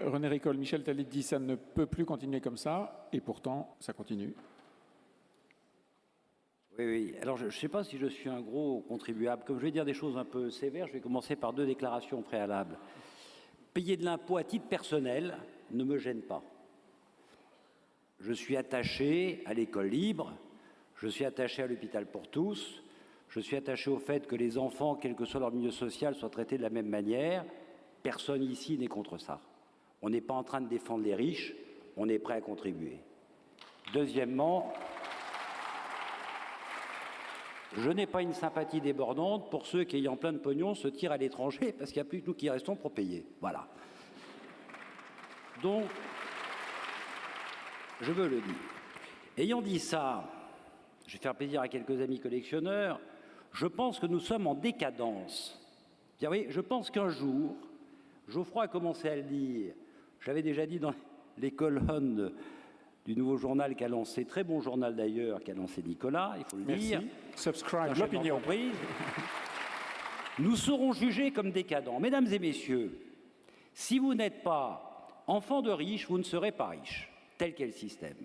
René Ricol, Michel Talit dit ça ne peut plus continuer comme ça, et pourtant, ça continue. Oui, oui. Alors, je ne sais pas si je suis un gros contribuable. Comme je vais dire des choses un peu sévères, je vais commencer par 2 déclarations préalables. Payer de l'impôt à titre personnel ne me gêne pas. Je suis attaché à l'école libre, je suis attaché à l'hôpital pour tous, je suis attaché au fait que les enfants, quel que soit leur milieu social, soient traités de la même manière. Personne ici n'est contre ça. On n'est pas en train de défendre les riches, on est prêt à contribuer. Deuxièmement, je n'ai pas une sympathie débordante pour ceux qui, ayant plein de pognon, se tirent à l'étranger parce qu'il n'y a plus que nous qui restons pour payer. Voilà. Donc, je veux le dire. Ayant dit ça, je vais faire plaisir à quelques amis collectionneurs, je pense que nous sommes en décadence. Vous voyez, je pense qu'un jour, Geoffroy a commencé à le dire, j'avais déjà dit dans les colonnes du nouveau journal qu'a lancé, très bon journal d'ailleurs, qu'a lancé Nicolas, il faut le dire. Subscribe l'opinion. Nous serons jugés comme décadents. Mesdames et messieurs, si vous n'êtes pas enfant de riches, vous ne serez pas riche, tel qu'est le système.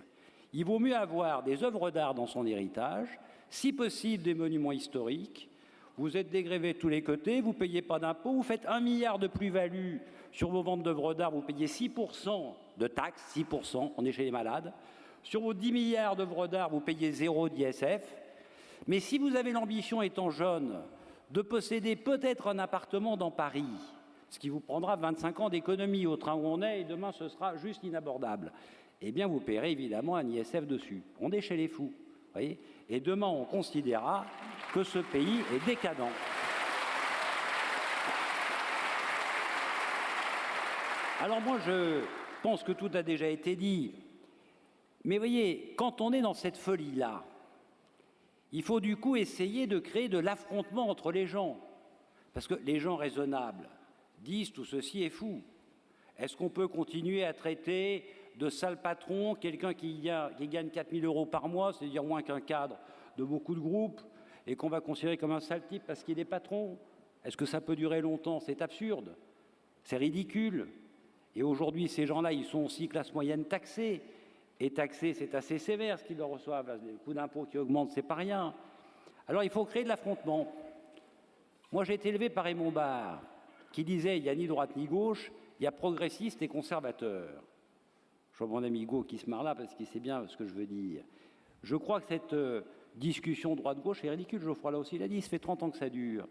Il vaut mieux avoir des œuvres d'art dans son héritage, si possible des monuments historiques. Vous êtes dégrévé de tous les côtés, vous ne payez pas d'impôts, vous faites 1 milliard de plus-value sur vos ventes d'œuvres d'art, vous payez 6% de taxes, 6%, on est chez les malades. Sur vos 10 milliards d'œuvres d'art, vous payez 0 d'ISF. Mais si vous avez l'ambition, étant jeune, de posséder peut-être un appartement dans Paris, ce qui vous prendra 25 ans d'économie au train où on est, et demain ce sera juste inabordable, eh bien vous paierez évidemment un ISF dessus. On est chez les fous, voyez. Et demain on considérera que ce pays est décadent. Alors moi je pense que tout a déjà été dit, mais voyez, quand on est dans cette folie-là, il faut du coup essayer de créer de l'affrontement entre les gens. Parce que les gens raisonnables disent tout ceci est fou. Est-ce qu'on peut continuer à traiter de sale patron quelqu'un qui gagne 4 000 € par mois, c'est-à-dire moins qu'un cadre de beaucoup de groupes, et qu'on va considérer comme un sale type parce qu'il est patron? Est-ce que ça peut durer longtemps? C'est absurde, c'est ridicule. Et aujourd'hui, ces gens-là, ils sont aussi classe moyenne taxés. Et taxés, c'est assez sévère ce qu'ils leur reçoivent. Les coûts d'impôt qui augmentent, c'est pas rien. Alors il faut créer de l'affrontement. Moi, j'ai été élevé par Raymond Barre, qui disait il n'y a ni droite ni gauche, il y a progressistes et conservateurs. Je vois mon ami Hugo qui se marre là parce qu'il sait bien ce que je veux dire. Je crois que cette discussion droite-gauche est ridicule. Geoffroy là aussi l'a dit, ça fait 30 ans que ça dure.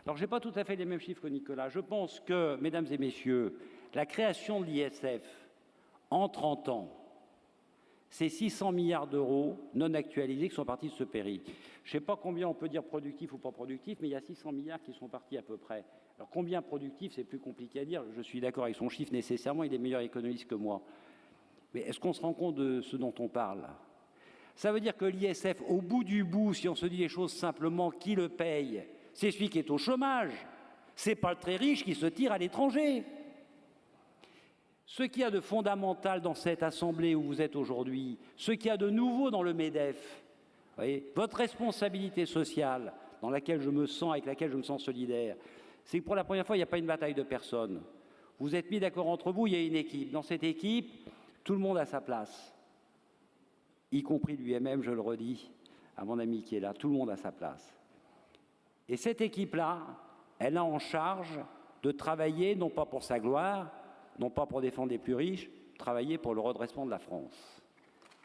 Alors je n'ai pas tout à fait les mêmes chiffres que Nicolas. Je pense que, mesdames et messieurs, la création de l'ISF en 30 ans, c'est 600 milliards d'euros non actualisés qui sont partis de ce péri. Je ne sais pas combien on peut dire productif ou pas productif, mais il y a 600 milliards qui sont partis à peu près. Alors combien productif, c'est plus compliqué à dire. Je suis d'accord avec son chiffre nécessairement, il est meilleur économiste que moi. Mais est-ce qu'on se rend compte de ce dont on parle? Ça veut dire que l'ISF, au bout du bout, si on se dit les choses simplement, qui le paye? C'est celui qui est au chômage. Ce n'est pas le très riche qui se tire à l'étranger. Ce qu'il y a de fondamental dans cette assemblée où vous êtes aujourd'hui, ce qu'il y a de nouveau dans le MEDEF, voyez, votre responsabilité sociale dans laquelle je me sens, avec laquelle je me sens solidaire, c'est que pour la première fois, il n'y a pas une bataille de personnes. Vous êtes mis d'accord entre vous, il y a une équipe. Dans cette équipe, tout le monde a sa place, y compris lui-même, je le redis à mon ami qui est là, tout le monde a sa place. Et cette équipe-là, elle a en charge de travailler, non pas pour sa gloire, non pas pour défendre les plus riches, travailler pour le redressement de la France,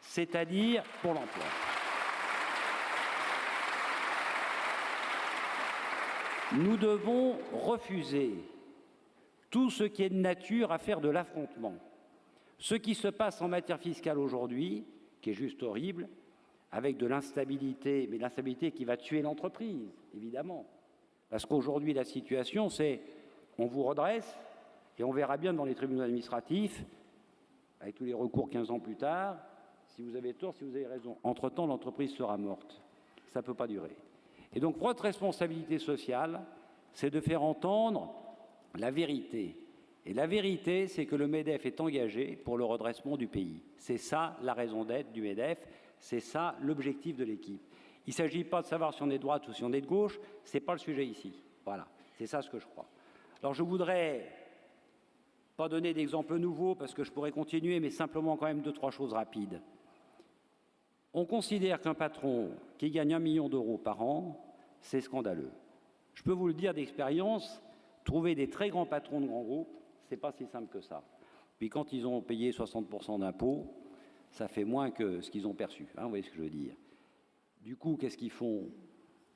c'est-à-dire pour l'emploi. Nous devons refuser tout ce qui est de nature à faire de l'affrontement. Ce qui se passe en matière fiscale aujourd'hui, qui est juste horrible, avec de l'instabilité, mais l'instabilité qui va tuer l'entreprise, évidemment. Parce qu'aujourd'hui, la situation, c'est on vous redresse, et on verra bien dans les tribunaux administratifs, avec tous les recours 15 ans plus tard, si vous avez tort, si vous avez raison. Entre-temps, l'entreprise sera morte. Ça ne peut pas durer. Et donc, votre responsabilité sociale, c'est de faire entendre la vérité. Et la vérité, c'est que le MEDEF est engagé pour le redressement du pays. C'est ça la raison d'être du MEDEF, c'est ça l'objectif de l'équipe. Il ne s'agit pas de savoir si on est de droite ou si on est de gauche, ce n'est pas le sujet ici. Voilà, c'est ça ce que je crois. Alors je voudrais Pas donner d'exemple nouveau parce que je pourrais continuer, mais simplement quand même 2-3 choses rapides. On considère qu'un patron qui gagne 1 million d'euros par an, c'est scandaleux. Je peux vous le dire d'expérience, trouver des très grands patrons de grands groupes, c'est pas si simple que ça. Puis quand ils ont payé 60% d'impôts, ça fait moins que ce qu'ils ont perçu. Hein, vous voyez ce que je veux dire. Du coup, qu'est-ce qu'ils font?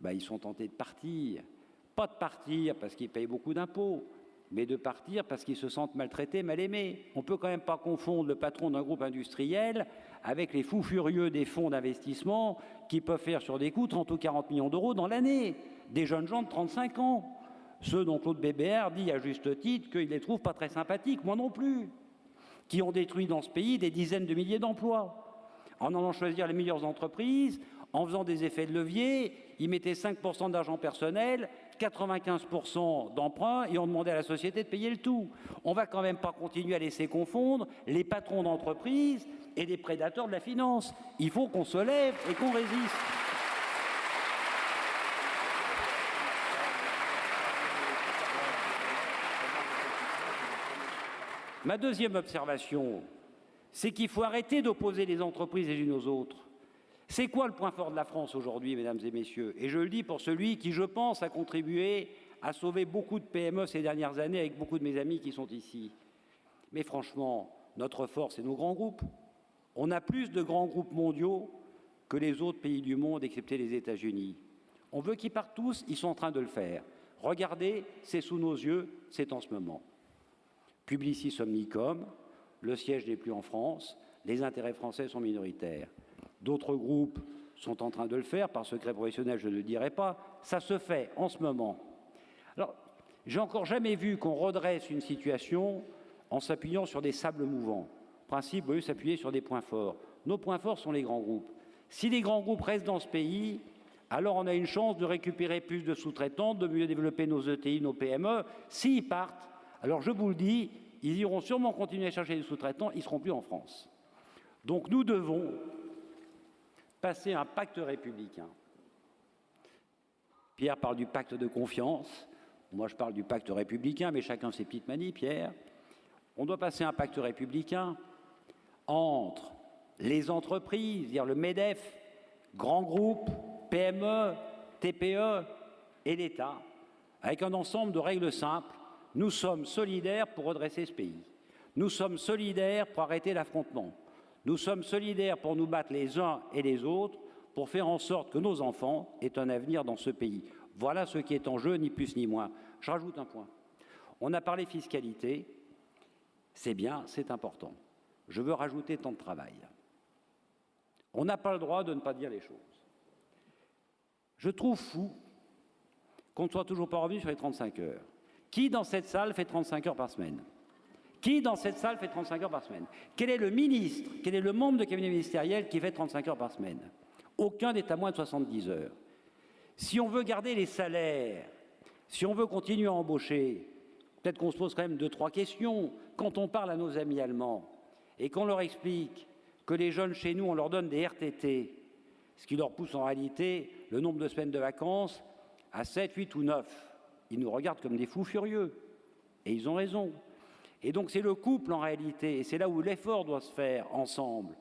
Ils sont tentés de partir. Pas de partir parce qu'ils payent beaucoup d'impôts, mais de partir parce qu'ils se sentent maltraités, mal aimés. On ne peut quand même pas confondre le patron d'un groupe industriel avec les fous furieux des fonds d'investissement qui peuvent faire sur des coups 30 ou 40 millions d'euros dans l'année. Des jeunes gens de 35 ans. Ceux dont Claude Bébert dit à juste titre qu'il les trouve pas très sympathiques, moi non plus, qui ont détruit dans ce pays des dizaines de milliers d'emplois. En allant choisir les meilleures entreprises, en faisant des effets de levier, ils mettaient 5% d'argent personnel, 95% d'emprunts et on demandait à la société de payer le tout. On ne va quand même pas continuer à laisser confondre les patrons d'entreprise et les prédateurs de la finance. Il faut qu'on se lève et qu'on résiste. Ma deuxième observation, c'est qu'il faut arrêter d'opposer les entreprises les unes aux autres. C'est quoi le point fort de la France aujourd'hui, mesdames et messieurs? Et je le dis pour celui qui, je pense, a contribué à sauver beaucoup de PME ces dernières années avec beaucoup de mes amis qui sont ici. Mais franchement, notre force, c'est nos grands groupes. On a plus de grands groupes mondiaux que les autres pays du monde, excepté les États-Unis. On veut qu'ils partent tous, ils sont en train de le faire. Regardez, c'est sous nos yeux, c'est en ce moment. Publicis Omnicom, le siège n'est plus en France, les intérêts français sont minoritaires. D'autres groupes sont en train de le faire, par secret professionnel, je ne le dirai pas. Ça se fait en ce moment. Alors, j'ai encore jamais vu qu'on redresse une situation en s'appuyant sur des sables mouvants. Le principe, au lieu de s'appuyer sur des points forts. Nos points forts sont les grands groupes. Si les grands groupes restent dans ce pays, alors on a une chance de récupérer plus de sous-traitants, de mieux développer nos ETI, nos PME. S'ils partent, alors je vous le dis, ils iront sûrement continuer à chercher des sous-traitants, ils ne seront plus en France. Donc nous devons passer un pacte républicain. Pierre parle du pacte de confiance, moi je parle du pacte républicain, mais chacun ses petites manies, Pierre. On doit passer un pacte républicain entre les entreprises, c'est-à-dire le MEDEF, grands groupes, PME, TPE et l'État, avec un ensemble de règles simples. Nous sommes solidaires pour redresser ce pays. Nous sommes solidaires pour arrêter l'affrontement. Nous sommes solidaires pour nous battre les uns et les autres, pour faire en sorte que nos enfants aient un avenir dans ce pays. Voilà ce qui est en jeu, ni plus ni moins. Je rajoute un point. On a parlé fiscalité, c'est bien, c'est important. Je veux rajouter temps de travail. On n'a pas le droit de ne pas dire les choses. Je trouve fou qu'on ne soit toujours pas revenu sur les 35 heures. Qui dans cette salle fait 35 heures par semaine? Qui dans cette salle fait 35 heures par semaine? Quel est le ministre, quel est le membre de cabinet ministériel qui fait 35 heures par semaine? Aucun n'est à moins de 70 heures. Si on veut garder les salaires, si on veut continuer à embaucher, peut-être qu'on se pose quand même 2-3 questions. Quand on parle à nos amis allemands et qu'on leur explique que les jeunes chez nous, on leur donne des RTT, ce qui leur pousse en réalité le nombre de semaines de vacances à 7, 8 ou 9. Ils nous regardent comme des fous furieux. Et ils ont raison. Et donc c'est le couple en réalité, et c'est là où l'effort doit se faire ensemble.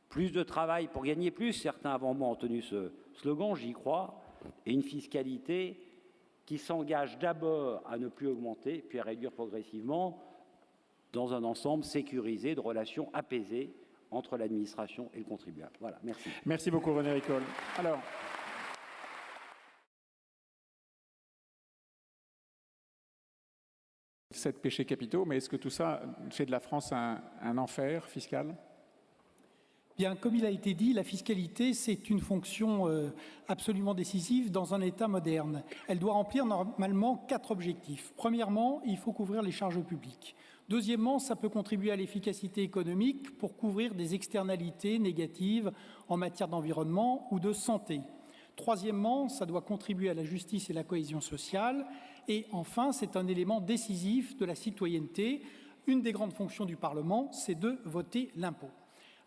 Plus de travail pour gagner plus, certains avant moi ont tenu ce slogan, j'y crois, et une fiscalité qui s'engage d'abord à ne plus augmenter, puis à réduire progressivement dans un ensemble sécurisé de relations apaisées entre l'administration et le contribuable. Voilà, merci. Merci beaucoup René Ricol. Alors, 7 péchés capitaux, mais est-ce que tout ça fait de la France un enfer fiscal? Bien, comme il a été dit, la fiscalité, c'est une fonction absolument décisive dans un État moderne. Elle doit remplir normalement 4 objectifs. Premièrement, il faut couvrir les charges publiques. Deuxièmement, ça peut contribuer à l'efficacité économique pour couvrir des externalités négatives en matière d'environnement ou de santé. Troisièmement, ça doit contribuer à la justice et la cohésion sociale. Et enfin, c'est un élément décisif de la citoyenneté. Une des grandes fonctions du Parlement, c'est de voter l'impôt.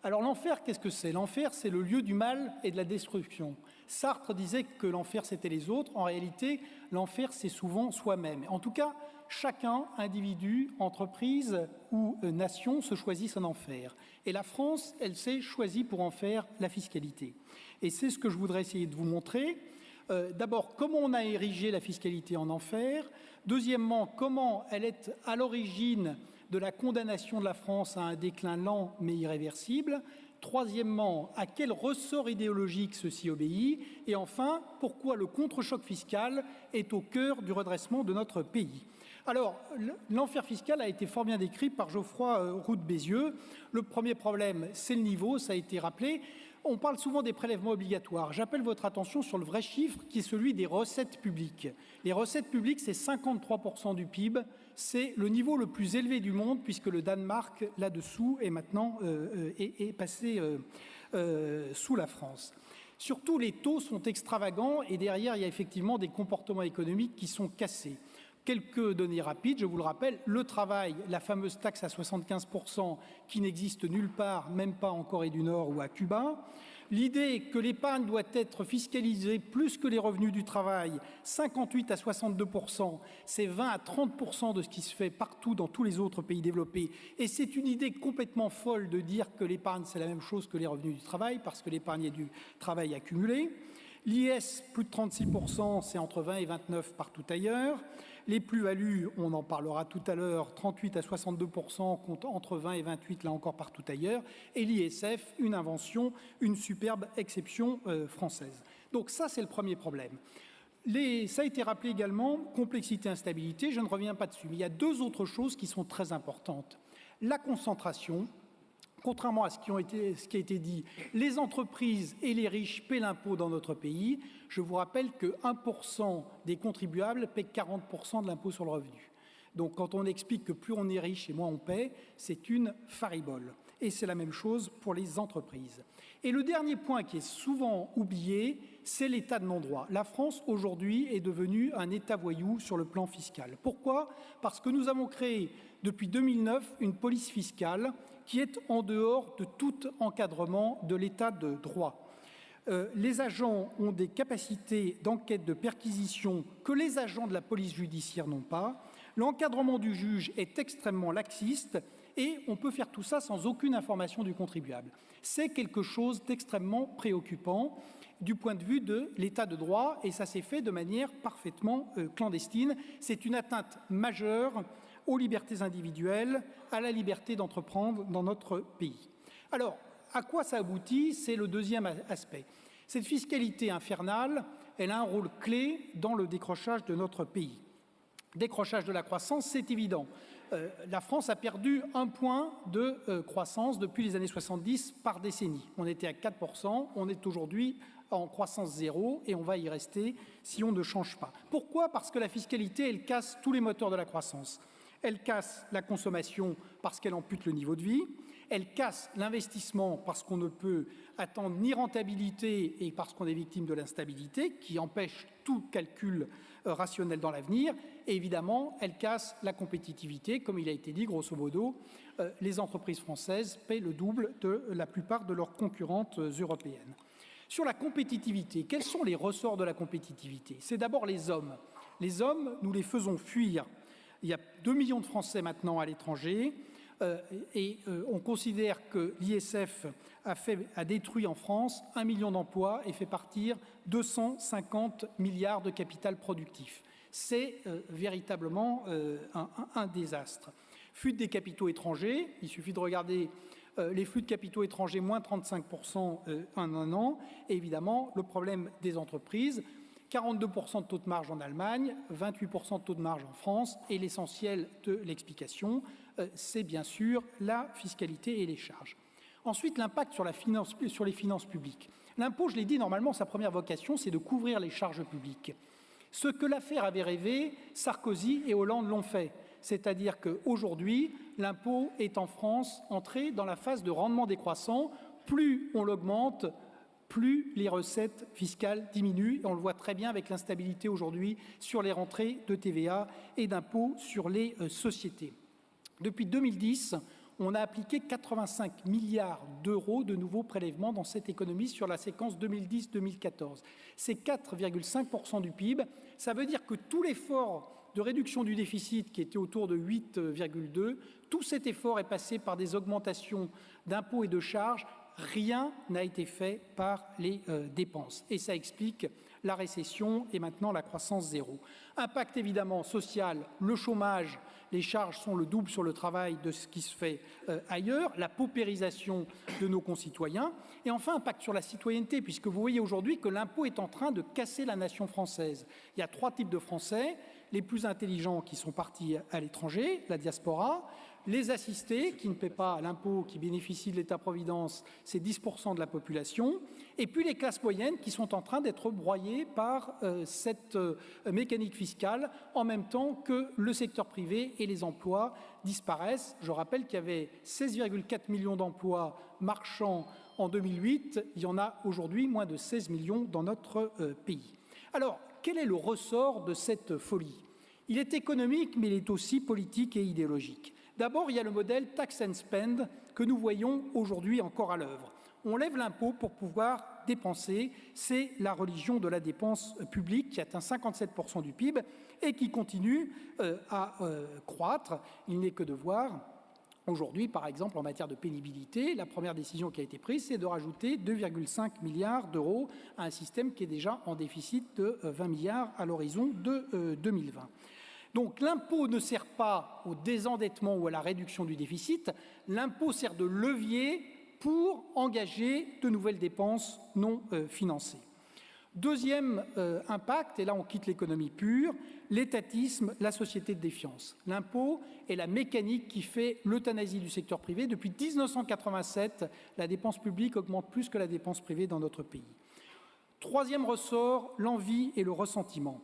Alors l'enfer, qu'est-ce que c'est? L'enfer, c'est le lieu du mal et de la destruction. Sartre disait que l'enfer, c'était les autres. En réalité, l'enfer, c'est souvent soi-même. En tout cas, chacun, individu, entreprise ou nation, se choisisse un enfer. Et la France, elle s'est choisie pour en faire la fiscalité. Et c'est ce que je voudrais essayer de vous montrer. D'abord, comment on a érigé la fiscalité en enfer. Deuxièmement, comment elle est à l'origine de la condamnation de la France à un déclin lent mais irréversible. Troisièmement, à quel ressort idéologique ceci obéit. Et enfin, pourquoi le contre-choc fiscal est au cœur du redressement de notre pays. Alors, l'enfer fiscal a été fort bien décrit par Geoffroy Roux de Bézieux. Le premier problème, c'est le niveau, ça a été rappelé. On parle souvent des prélèvements obligatoires. J'appelle votre attention sur le vrai chiffre qui est celui des recettes publiques. Les recettes publiques, c'est 53% du PIB. C'est le niveau le plus élevé du monde puisque le Danemark, là-dessous, est maintenant est passé sous la France. Surtout, les taux sont extravagants et derrière, il y a effectivement des comportements économiques qui sont cassés. Quelques données rapides, je vous le rappelle, le travail, la fameuse taxe à 75% qui n'existe nulle part, même pas en Corée du Nord ou à Cuba. L'idée que l'épargne doit être fiscalisée plus que les revenus du travail, 58 à 62%, c'est 20 à 30% de ce qui se fait partout dans tous les autres pays développés. Et c'est une idée complètement folle de dire que l'épargne, c'est la même chose que les revenus du travail, parce que l'épargne est du travail accumulé. L'IS, plus de 36%, c'est entre 20 et 29% partout ailleurs. Les plus-values, on en parlera tout à l'heure, 38 à 62%, compte entre 20 et 28, là encore partout ailleurs. Et l'ISF, une invention, une superbe exception française. Donc ça, c'est le premier problème. Ça a été rappelé également, complexité, instabilité, je ne reviens pas dessus. Mais il y a deux autres choses qui sont très importantes. La concentration. Contrairement à ce qui a été dit, les entreprises et les riches paient l'impôt dans notre pays. Je vous rappelle que 1% des contribuables paient 40% de l'impôt sur le revenu. Donc quand on explique que plus on est riche et moins on paie, c'est une faribole. Et c'est la même chose pour les entreprises. Et le dernier point qui est souvent oublié, c'est l'état de non-droit. La France, aujourd'hui, est devenue un État voyou sur le plan fiscal. Pourquoi ? Parce que nous avons créé, depuis 2009, une police fiscale qui est en dehors de tout encadrement de l'état de droit. Les agents ont des capacités d'enquête, de perquisition que les agents de la police judiciaire n'ont pas. L'encadrement du juge est extrêmement laxiste et on peut faire tout ça sans aucune information du contribuable. C'est quelque chose d'extrêmement préoccupant du point de vue de l'état de droit et ça s'est fait de manière parfaitement clandestine. C'est une atteinte majeure aux libertés individuelles, à la liberté d'entreprendre dans notre pays. Alors, à quoi ça aboutit ? C'est le deuxième aspect. Cette fiscalité infernale, elle a un rôle clé dans le décrochage de notre pays. Décrochage de la croissance, c'est évident. La France a perdu 1 point de croissance depuis les années 70 par décennie. On était à 4%, on est aujourd'hui en croissance zéro et on va y rester si on ne change pas. Pourquoi ? Parce que la fiscalité, elle casse tous les moteurs de la croissance. Elle casse la consommation parce qu'elle ampute le niveau de vie. Elle casse l'investissement parce qu'on ne peut attendre ni rentabilité et parce qu'on est victime de l'instabilité qui empêche tout calcul rationnel dans l'avenir. Et évidemment, elle casse la compétitivité. Comme il a été dit, grosso modo, les entreprises françaises paient le double de la plupart de leurs concurrentes européennes. Sur la compétitivité, quels sont les ressorts de la compétitivité ? C'est d'abord les hommes. Les hommes, nous les faisons fuir. Il y a 2 millions de Français maintenant à l'étranger et on considère que l'ISF a détruit en France 1 million d'emplois et fait partir 250 milliards de capital productif. C'est véritablement un désastre. Fuite des capitaux étrangers, il suffit de regarder les flux de capitaux étrangers, moins 35% en un an, et évidemment le problème des entreprises. 42% de taux de marge en Allemagne, 28% de taux de marge en France et l'essentiel de l'explication, c'est bien sûr la fiscalité et les charges. Ensuite, l'impact sur les finances publiques. L'impôt, je l'ai dit, normalement, sa première vocation, c'est de couvrir les charges publiques. Ce que l'affaire avait rêvé, Sarkozy et Hollande l'ont fait. C'est-à-dire qu'aujourd'hui, l'impôt est en France entré dans la phase de rendement décroissant. Plus on l'augmente, plus les recettes fiscales diminuent. Et on le voit très bien avec l'instabilité aujourd'hui sur les rentrées de TVA et d'impôts sur les sociétés. Depuis 2010, on a appliqué 85 milliards d'euros de nouveaux prélèvements dans cette économie sur la séquence 2010-2014. C'est 4,5% du PIB. Ça veut dire que tout l'effort de réduction du déficit qui était autour de 8,2. Tout cet effort est passé par des augmentations d'impôts et de charges. Rien n'a été fait par les dépenses. Et ça explique la récession et maintenant la croissance zéro. Impact évidemment social, le chômage, les charges sont le double sur le travail de ce qui se fait ailleurs, la paupérisation de nos concitoyens et enfin impact sur la citoyenneté, puisque vous voyez aujourd'hui que l'impôt est en train de casser la nation française. Il y a 3 types de Français, les plus intelligents qui sont partis à l'étranger, la diaspora, les assistés qui ne paient pas l'impôt, qui bénéficient de l'État-providence, c'est 10% de la population, et puis les classes moyennes qui sont en train d'être broyées par cette mécanique fiscale en même temps que le secteur privé et les emplois disparaissent. Je rappelle qu'il y avait 16,4 millions d'emplois marchands en 2008, il y en a aujourd'hui moins de 16 millions dans notre pays. Alors, quel est le ressort de cette folie? Il est économique, mais il est aussi politique et idéologique. D'abord, il y a le modèle tax and spend que nous voyons aujourd'hui encore à l'œuvre. On lève l'impôt pour pouvoir dépenser. C'est la religion de la dépense publique qui atteint 57% du PIB et qui continue à croître. Il n'est que de voir. Aujourd'hui, par exemple, en matière de pénibilité, la première décision qui a été prise, c'est de rajouter 2,5 milliards d'euros à un système qui est déjà en déficit de 20 milliards à l'horizon de 2020. Donc l'impôt ne sert pas au désendettement ou à la réduction du déficit, l'impôt sert de levier pour engager de nouvelles dépenses non financées. Deuxième impact, et là on quitte l'économie pure, l'étatisme, la société de défiance. L'impôt est la mécanique qui fait l'euthanasie du secteur privé. Depuis 1987, la dépense publique augmente plus que la dépense privée dans notre pays. Troisième ressort, l'envie et le ressentiment.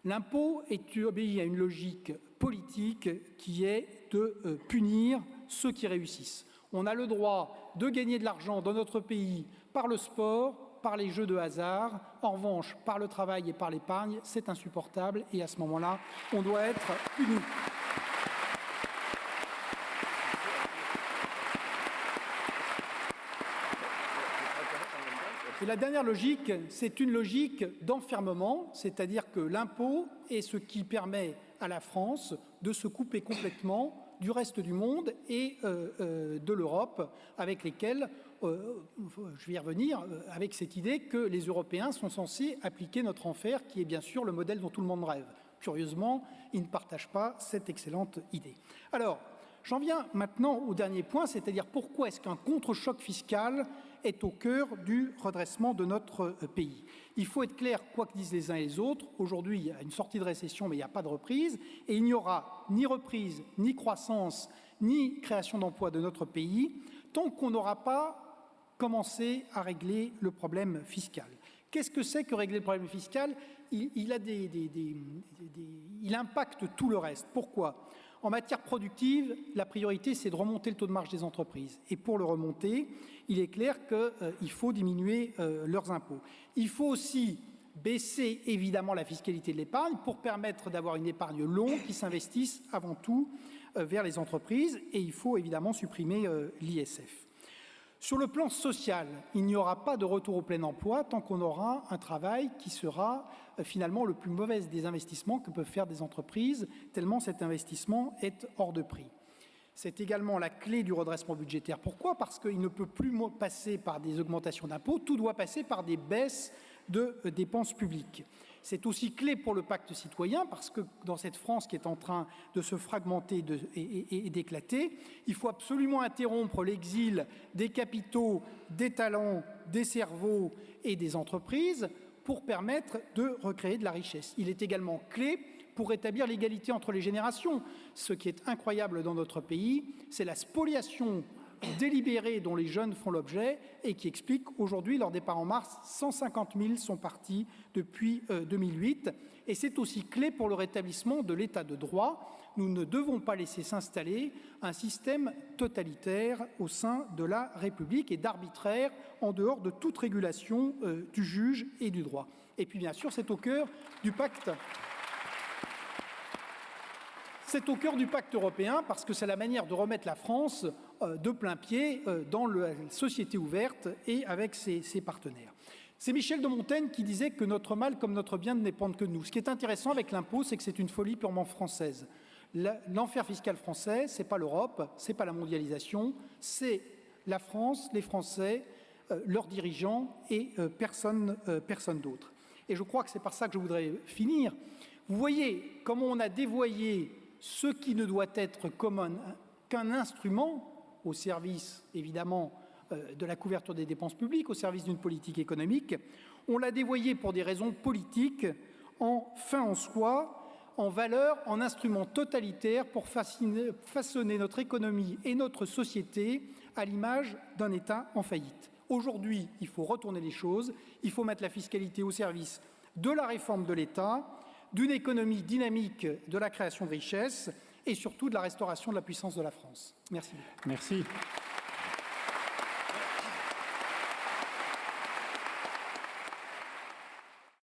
L'impôt obéit à une logique politique qui est de punir ceux qui réussissent. On a le droit de gagner de l'argent dans notre pays par le sport, par les jeux de hasard. En revanche, par le travail et par l'épargne, c'est insupportable et à ce moment-là, on doit être puni. Et la dernière logique, c'est une logique d'enfermement, c'est-à-dire que l'impôt est ce qui permet à la France de se couper complètement du reste du monde et de l'Europe, avec lesquels, je vais y revenir, avec cette idée que les Européens sont censés appliquer notre enfer, qui est bien sûr le modèle dont tout le monde rêve. Curieusement, ils ne partagent pas cette excellente idée. Alors, j'en viens maintenant au dernier point, c'est-à-dire pourquoi est-ce qu'un contre-choc fiscal est au cœur du redressement de notre pays. Il faut être clair, quoi que disent les uns et les autres, aujourd'hui il y a une sortie de récession mais il n'y a pas de reprise et il n'y aura ni reprise, ni croissance, ni création d'emplois de notre pays tant qu'on n'aura pas commencé à régler le problème fiscal. Qu'est-ce que c'est que régler le problème fiscal? Il impacte tout le reste. Pourquoi? En matière productive, la priorité, c'est de remonter le taux de marge des entreprises. Et pour le remonter, il est clair qu'il faut diminuer leurs impôts. Il faut aussi baisser évidemment la fiscalité de l'épargne pour permettre d'avoir une épargne longue qui s'investisse avant tout vers les entreprises. Et il faut évidemment supprimer l'ISF. Sur le plan social, il n'y aura pas de retour au plein emploi tant qu'on aura un travail qui sera finalement le plus mauvais des investissements que peuvent faire des entreprises, tellement cet investissement est hors de prix. C'est également la clé du redressement budgétaire. Pourquoi? Parce qu'il ne peut plus passer par des augmentations d'impôts, tout doit passer par des baisses de dépenses publiques. C'est aussi clé pour le pacte citoyen parce que dans cette France qui est en train de se fragmenter et d'éclater, il faut absolument interrompre l'exil des capitaux, des talents, des cerveaux et des entreprises pour permettre de recréer de la richesse. Il est également clé pour rétablir l'égalité entre les générations. Ce qui est incroyable dans notre pays, c'est la spoliation délibérée dont les jeunes font l'objet et qui explique aujourd'hui leur départ en mars. 150 000 sont partis depuis 2008 et c'est aussi clé pour le rétablissement de l'état de droit. Nous ne devons pas laisser s'installer un système totalitaire au sein de la République et d'arbitraire en dehors de toute régulation du juge et du droit. Et puis bien sûr, c'est au cœur du pacte. C'est au cœur du pacte européen parce que c'est la manière de remettre la France de plein pied dans la société ouverte et avec ses partenaires. C'est Michel de Montaigne qui disait que notre mal comme notre bien ne dépendent que de nous. Ce qui est intéressant avec l'impôt, c'est que c'est une folie purement française. L'enfer fiscal français, ce n'est pas l'Europe, ce n'est pas la mondialisation, c'est la France, les Français, leurs dirigeants et personne d'autre. Et je crois que c'est par ça que je voudrais finir. Vous voyez comment on a dévoyé ce qui ne doit être qu'un instrument au service, évidemment, de la couverture des dépenses publiques, au service d'une politique économique. On l'a dévoyé pour des raisons politiques, en fin en soi, en valeur, en instrument totalitaire pour façonner notre économie et notre société à l'image d'un État en faillite. Aujourd'hui, il faut retourner les choses, il faut mettre la fiscalité au service de la réforme de l'État, d'une économie dynamique de la création de richesses et surtout de la restauration de la puissance de la France. Merci. Merci.